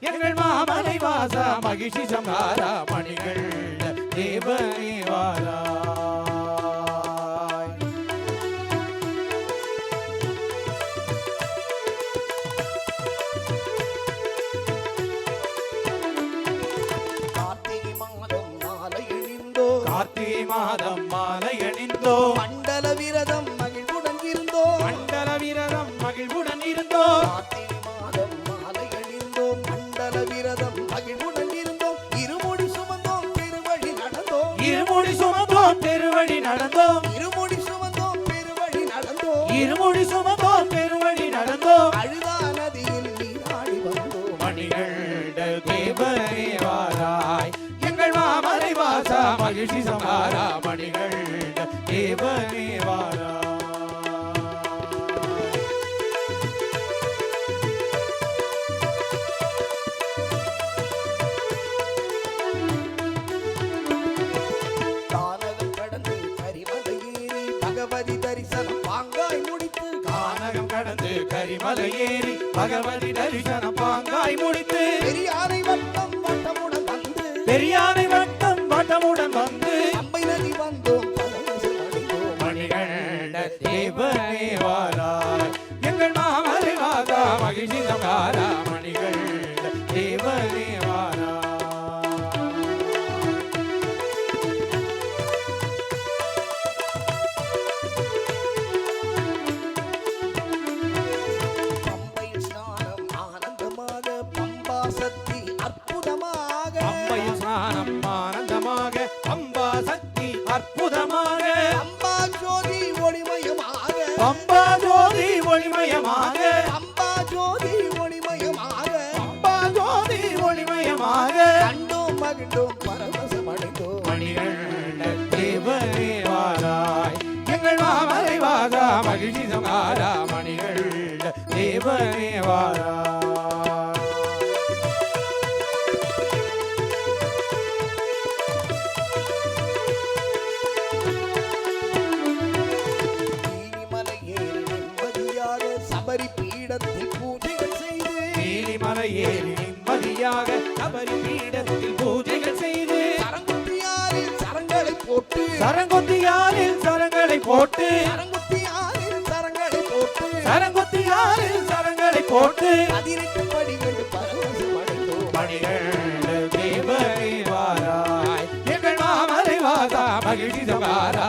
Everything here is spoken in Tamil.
எங்கள் மாமலை வாசா மகிழ்ச்சி சங்காரா மணிகள் தேவனே வாராய். கார்த்திகை மாதம் மாலை அணிந்தோ மண்டல விரதம் மகிழ்வுடன் இருந்தோ மண்டல விரதம் மகிழ்வுடன் இருந்தோ கார்த்திகை மாதம் மாலை அணிந்தோம் மண்டல விரதம் மகிழ்வுடன் இருந்தோம் இருமுடி சுமந்தோம் பெருவழி நடந்தோம் இருமுடி சுமந்தோம் பெருவழி நடந்தோம் இருமுடி சுமந்தோம் பெருவழி நடந்தோம் இருமுடி சுமந்தோம் பெருவழி நடந்தோம் அழுதா நதியில் நீராடி வந்தோம் மணிகள் தேவனே வாராய் எங்கள் மாமலை வாசா மகிழ்ச்சி சங்காரா மணிகள் தேவனே வாராய். கானகம் கடந்து கரிமலை ஏறி பகவதி தரிசனம் பாங்காய் முடித்து கானகம் கடந்து கரிமலை ஏறி பகவதி தரிசனம் பாங்காய் முடித்து பெரியாரை வட்டம் வட்டமுடன் வந்து பெரியானை வட்டம் வட்டமுடன் வந்து அம்பை நதி வந்தோம் பரவசம் அடைந்தோம் மணிகள் தேவனே வாராய் எங்கள் மாமலை வாசா மகிழ்ச்சி சங்காரா மணிகள் தேவனே வாராய். பம்பையில் ஸ்நானம் ஆனந்தமாக பம்பா சக்தி அற்புதமாக அம்பையில் ஸ்நானம் ஆனந்தமாக அம்பா சக்தி அற்புதமாக அம்பா ஜோதி ஒளிமயமாக அம்பா ஜோதி ஒளிமயமாக அம்பா ஜோதி ஒளிமயமாக அம்பா ஜோதி ஒளிமயமாக கண்டோம் மகிழ்ந்தோம் பரவசம் அடைந்தோம் மணிகள் தேவனே வாராய் எங்கள் மாமலை வாசா மகிழ்ச்சி சங்காரா மணிகள் தேவனே வாராய். நீலிமலை ஏறி நிம்மதியாக சபரி பீடத்தில் பூஜைகள் செய்து நீலிமலை ஏறி நிம்மதியாக சபரி பீடத்தில் பூஜைகள் செய்து சரங்குத்தியாரில் சரங்களை போட்டு சரங்கொத்தியாரில் சரங்களை போட்டு சரங்குத்தியாரில் சரங்களை போட்டு சரங்கொத்தியாரில் சரங்களை போட்டு 18 படிகள் பரவசம் அடைந்தோம் மணிகள் தேவனே வாராய் எங்கள் மாமலை வாசா மகிழ்ச்சி சங்காரா